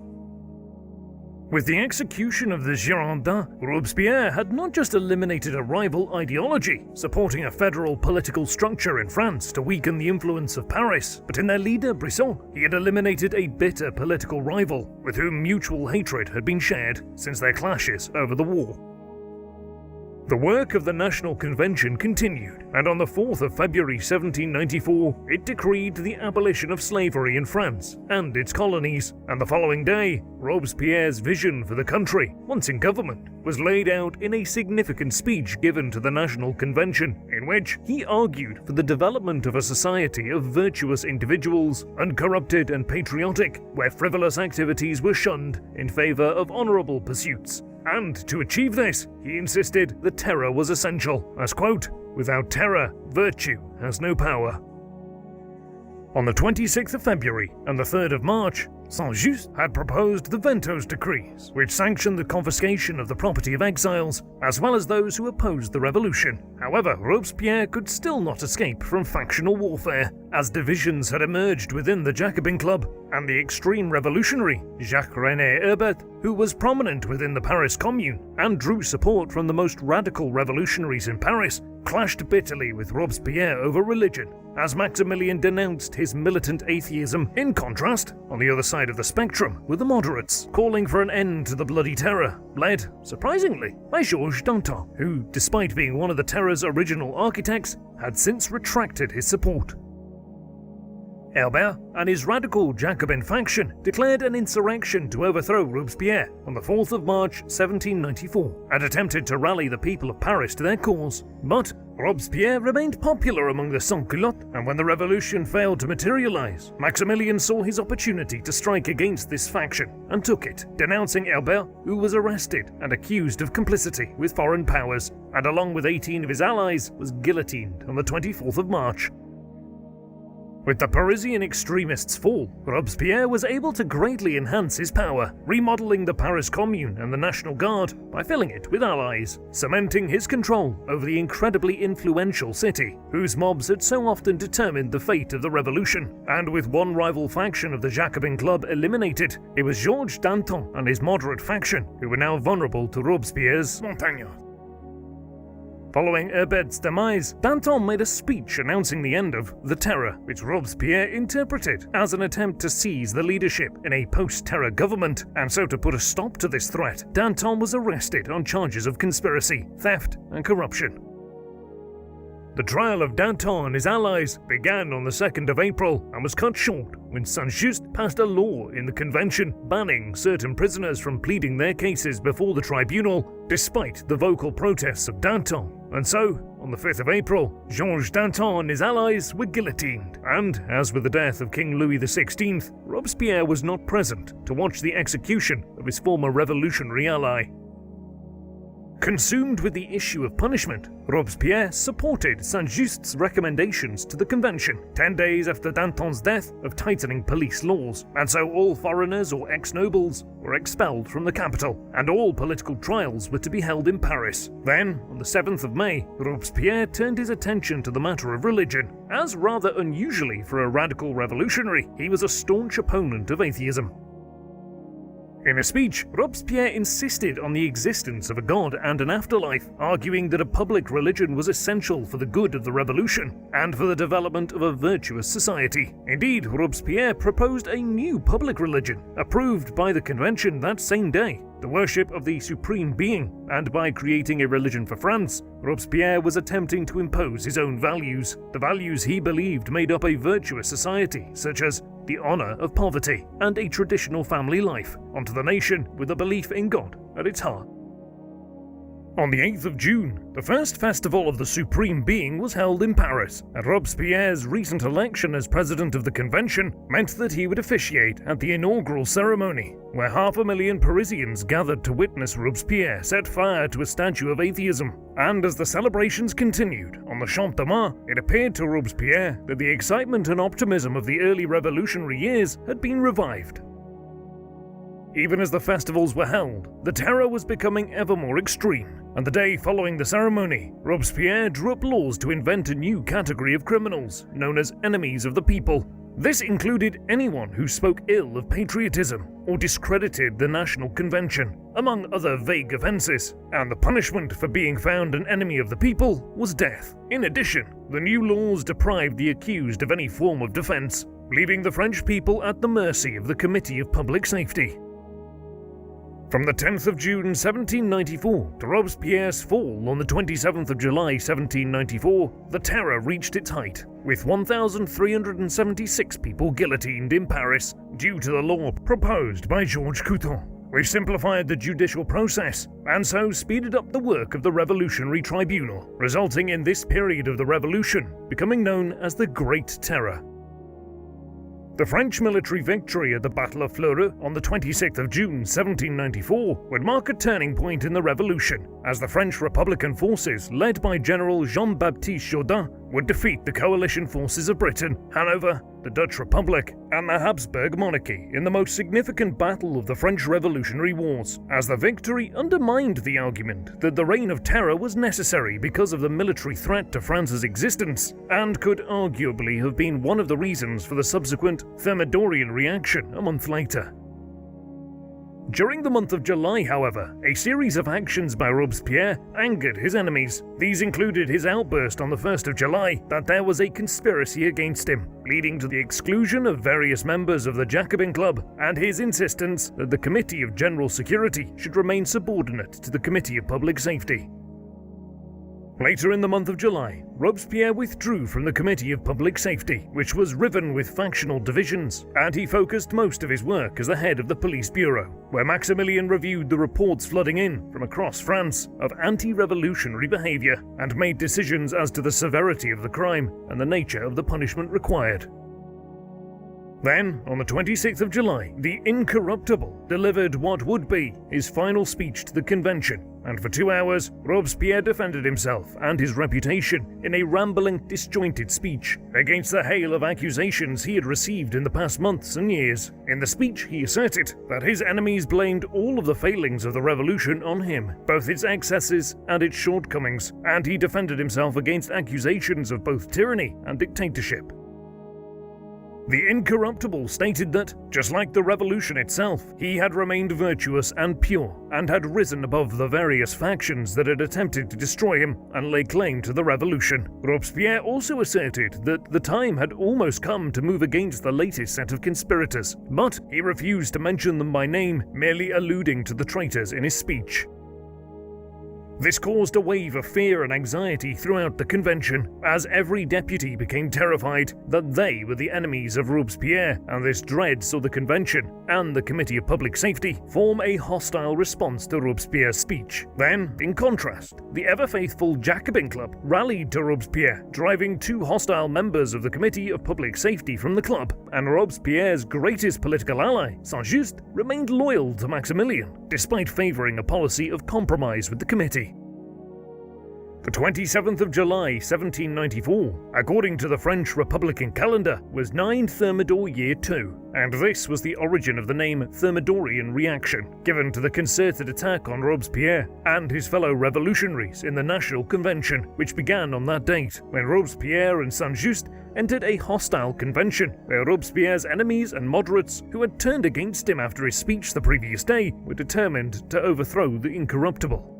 With the execution of the Girondins, Robespierre had not just eliminated a rival ideology, supporting a federal political structure in France to weaken the influence of Paris, but in their leader, Brisson, he had eliminated a bitter political rival, with whom mutual hatred had been shared since their clashes over the war. The work of the National Convention continued, and on the 4th of February 1794, it decreed the abolition of slavery in France and its colonies, and the following day, Robespierre's vision for the country, once in government, was laid out in a significant speech given to the National Convention, in which he argued for the development of a society of virtuous individuals, uncorrupted and patriotic, where frivolous activities were shunned in favor of honorable pursuits. And to achieve this, he insisted that terror was essential, as, quote, "without terror, virtue has no power." On the 26th of February and the 3rd of March, Saint-Just had proposed the Ventos Decrees, which sanctioned the confiscation of the property of exiles, as well as those who opposed the revolution. However, Robespierre could still not escape from factional warfare, as divisions had emerged within the Jacobin Club, and the extreme revolutionary Jacques-René Hébert, who was prominent within the Paris Commune and drew support from the most radical revolutionaries in Paris, clashed bitterly with Robespierre over religion, as Maximilien denounced his militant atheism. In contrast, on the other side of the spectrum were the moderates, calling for an end to the Bloody Terror, led, surprisingly, by Georges Danton, who, despite being one of the Terror's original architects, had since retracted his support. Hébert and his radical Jacobin faction declared an insurrection to overthrow Robespierre on the 4th of March 1794 and attempted to rally the people of Paris to their cause. But Robespierre remained popular among the sans-culottes, and when the revolution failed to materialize, Maximilien saw his opportunity to strike against this faction and took it, denouncing Hébert, who was arrested and accused of complicity with foreign powers, and along with 18 of his allies was guillotined on the 24th of March. With the Parisian extremists' fall, Robespierre was able to greatly enhance his power, remodeling the Paris Commune and the National Guard by filling it with allies, cementing his control over the incredibly influential city, whose mobs had so often determined the fate of the revolution. And with one rival faction of the Jacobin Club eliminated, it was Georges Danton and his moderate faction who were now vulnerable to Robespierre's montagnards. Following Hébert's demise, Danton made a speech announcing the end of the Terror, which Robespierre interpreted as an attempt to seize the leadership in a post-terror government, and so to put a stop to this threat, Danton was arrested on charges of conspiracy, theft, and corruption. The trial of Danton and his allies began on the 2nd of April and was cut short when Saint-Just passed a law in the convention banning certain prisoners from pleading their cases before the tribunal, despite the vocal protests of Danton. And so, on the 5th of April, Georges Danton and his allies were guillotined, and, as with the death of King Louis XVI, Robespierre was not present to watch the execution of his former revolutionary ally. Consumed with the issue of punishment, Robespierre supported Saint-Just's recommendations to the convention 10 days after Danton's death of tightening police laws, and so all foreigners or ex-nobles were expelled from the capital, and all political trials were to be held in Paris. Then, on the 7th of May, Robespierre turned his attention to the matter of religion. As rather unusually for a radical revolutionary, he was a staunch opponent of atheism. In a speech, Robespierre insisted on the existence of a god and an afterlife, arguing that a public religion was essential for the good of the revolution and for the development of a virtuous society. Indeed, Robespierre proposed a new public religion, approved by the convention that same day, the worship of the Supreme Being, and by creating a religion for France, Robespierre was attempting to impose his own values, the values he believed made up a virtuous society, such as the honor of poverty and a traditional family life, onto the nation with a belief in God at its heart. On the 8th of June, the first festival of the Supreme Being was held in Paris, and Robespierre's recent election as president of the convention meant that he would officiate at the inaugural ceremony, where 500,000 Parisians gathered to witness Robespierre set fire to a statue of atheism. And as the celebrations continued on the Champ de Mars, it appeared to Robespierre that the excitement and optimism of the early revolutionary years had been revived. Even as the festivals were held, the terror was becoming ever more extreme, and the day following the ceremony, Robespierre drew up laws to invent a new category of criminals, known as enemies of the people. This included anyone who spoke ill of patriotism or discredited the National Convention, among other vague offenses, and the punishment for being found an enemy of the people was death. In addition, the new laws deprived the accused of any form of defense, leaving the French people at the mercy of the Committee of Public Safety. From the 10th of June 1794 to Robespierre's fall on the 27th of July 1794, the terror reached its height, with 1,376 people guillotined in Paris due to the law proposed by Georges Couthon, which simplified the judicial process and so speeded up the work of the Revolutionary Tribunal, resulting in this period of the Revolution becoming known as the Great Terror. The French military victory at the Battle of Fleurus on the 26th of June 1794 would mark a turning point in the revolution, as the French Republican forces, led by General Jean-Baptiste Jourdan, would defeat the coalition forces of Britain. However, the the Dutch Republic, and the Habsburg monarchy in the most significant battle of the French Revolutionary Wars, as the victory undermined the argument that the Reign of Terror was necessary because of the military threat to France's existence, and could arguably have been one of the reasons for the subsequent Thermidorian reaction a month later. During the month of July, however, a series of actions by Robespierre angered his enemies. These included his outburst on the 1st of July that there was a conspiracy against him, leading to the exclusion of various members of the Jacobin Club, and his insistence that the Committee of General Security should remain subordinate to the Committee of Public Safety. Later in the month of July, Robespierre withdrew from the Committee of Public Safety, which was riven with factional divisions, and he focused most of his work as the head of the Police Bureau, where Maximilien reviewed the reports flooding in from across France of anti-revolutionary behavior and made decisions as to the severity of the crime and the nature of the punishment required. Then, on the 26th of July, the Incorruptible delivered what would be his final speech to the convention, and for 2 hours, Robespierre defended himself and his reputation in a rambling, disjointed speech against the hail of accusations he had received in the past months and years. In the speech, he asserted that his enemies blamed all of the failings of the revolution on him, both its excesses and its shortcomings, and he defended himself against accusations of both tyranny and dictatorship. The Incorruptible stated that, just like the revolution itself, he had remained virtuous and pure, and had risen above the various factions that had attempted to destroy him and lay claim to the revolution. Robespierre also asserted that the time had almost come to move against the latest set of conspirators, but he refused to mention them by name, merely alluding to the traitors in his speech. This caused a wave of fear and anxiety throughout the convention, as every deputy became terrified that they were the enemies of Robespierre, and this dread saw the convention and the Committee of Public Safety form a hostile response to Robespierre's speech. Then, in contrast, the ever-faithful Jacobin Club rallied to Robespierre, driving 2 hostile members of the Committee of Public Safety from the club, and Robespierre's greatest political ally, Saint-Just, remained loyal to Maximilien, despite favouring a policy of compromise with the committee. The 27th of July 1794, according to the French Republican calendar, was 9 Thermidor Year 2, and this was the origin of the name Thermidorian reaction, given to the concerted attack on Robespierre and his fellow revolutionaries in the National Convention, which began on that date, when Robespierre and Saint-Just entered a hostile convention, where Robespierre's enemies and moderates, who had turned against him after his speech the previous day, were determined to overthrow the Incorruptible.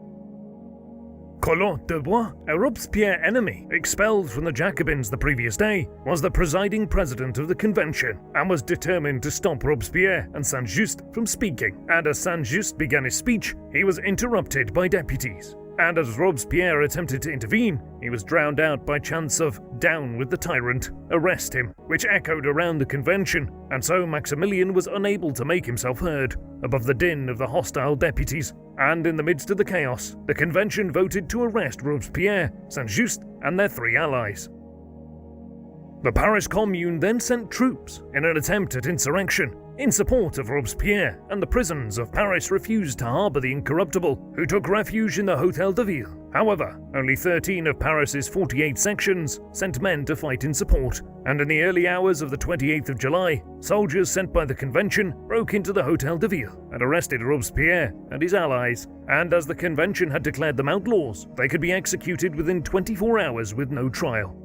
Collot d'Herbois, a Robespierre enemy expelled from the Jacobins the previous day, was the presiding president of the convention and was determined to stop Robespierre and Saint-Just from speaking, and as Saint-Just began his speech, he was interrupted by deputies. And as Robespierre attempted to intervene, he was drowned out by chants of "Down with the tyrant, arrest him," which echoed around the convention, and so Maximilien was unable to make himself heard above the din of the hostile deputies. And in the midst of the chaos, the convention voted to arrest Robespierre, Saint-Just, and their 3 allies. The Paris Commune then sent troops in an attempt at insurrection in support of Robespierre, and the prisons of Paris refused to harbour the Incorruptible, who took refuge in the Hôtel de Ville. However, only 13 of Paris's 48 sections sent men to fight in support, and in the early hours of the 28th of July, soldiers sent by the convention broke into the Hôtel de Ville and arrested Robespierre and his allies, and as the convention had declared them outlaws, they could be executed within 24 hours with no trial.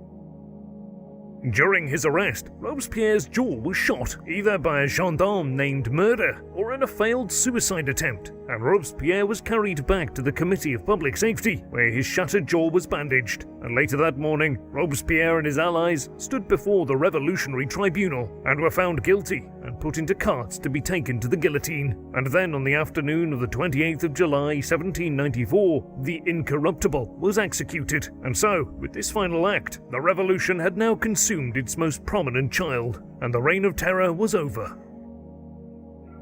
During his arrest, Robespierre's jaw was shot, either by a gendarme named Murder or in a failed suicide attempt, and Robespierre was carried back to the Committee of Public Safety, where his shattered jaw was bandaged, and later that morning, Robespierre and his allies stood before the Revolutionary Tribunal and were found guilty and put into carts to be taken to the guillotine. And then on the afternoon of the 28th of July 1794, the Incorruptible was executed, and so, with this final act, the revolution had now consumed its most prominent child, and the Reign of Terror was over.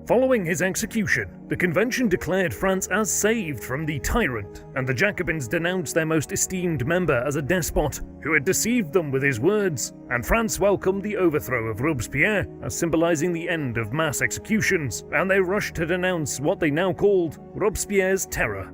Following his execution, the convention declared France as saved from the Tyrant, and the Jacobins denounced their most esteemed member as a despot who had deceived them with his words, and France welcomed the overthrow of Robespierre as symbolizing the end of mass executions, and they rushed to denounce what they now called Robespierre's terror.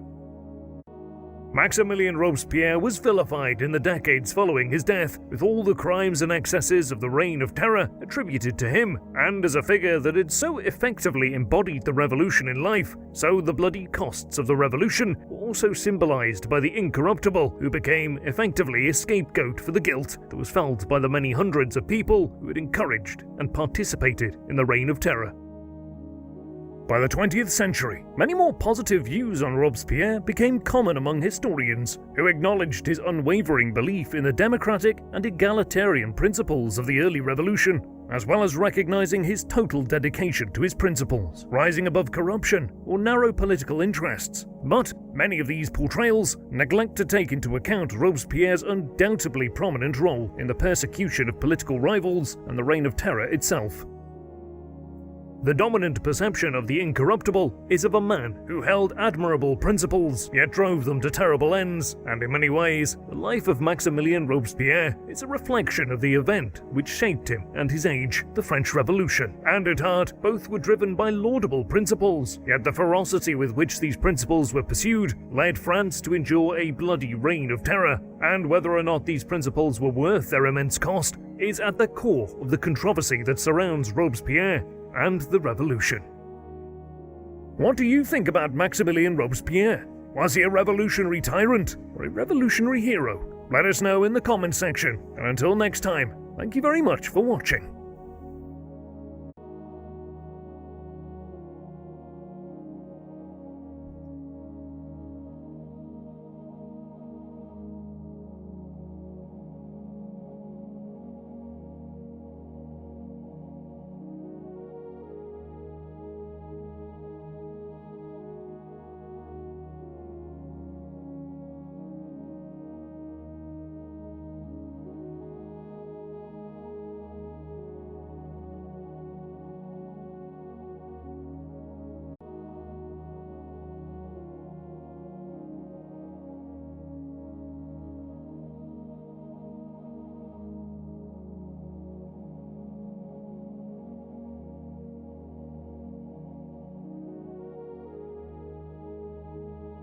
Maximilien Robespierre was vilified in the decades following his death, with all the crimes and excesses of the Reign of Terror attributed to him, and as a figure that had so effectively embodied the revolution in life, so the bloody costs of the revolution were also symbolized by the incorruptible, who became effectively a scapegoat for the guilt that was felt by the many hundreds of people who had encouraged and participated in the Reign of Terror. By the 20th century, many more positive views on Robespierre became common among historians, who acknowledged his unwavering belief in the democratic and egalitarian principles of the early revolution, as well as recognizing his total dedication to his principles, rising above corruption or narrow political interests. But many of these portrayals neglect to take into account Robespierre's undoubtedly prominent role in the persecution of political rivals and the Reign of Terror itself. The dominant perception of the incorruptible is of a man who held admirable principles, yet drove them to terrible ends, and in many ways, the life of Maximilien Robespierre is a reflection of the event which shaped him and his age, the French Revolution. And at heart, both were driven by laudable principles, yet the ferocity with which these principles were pursued led France to endure a bloody reign of terror, and whether or not these principles were worth their immense cost is at the core of the controversy that surrounds Robespierre and the revolution. What do you think about Maximilien Robespierre? Was he a revolutionary tyrant or a revolutionary hero? Let us know in the comments section, and until next time, thank you very much for watching.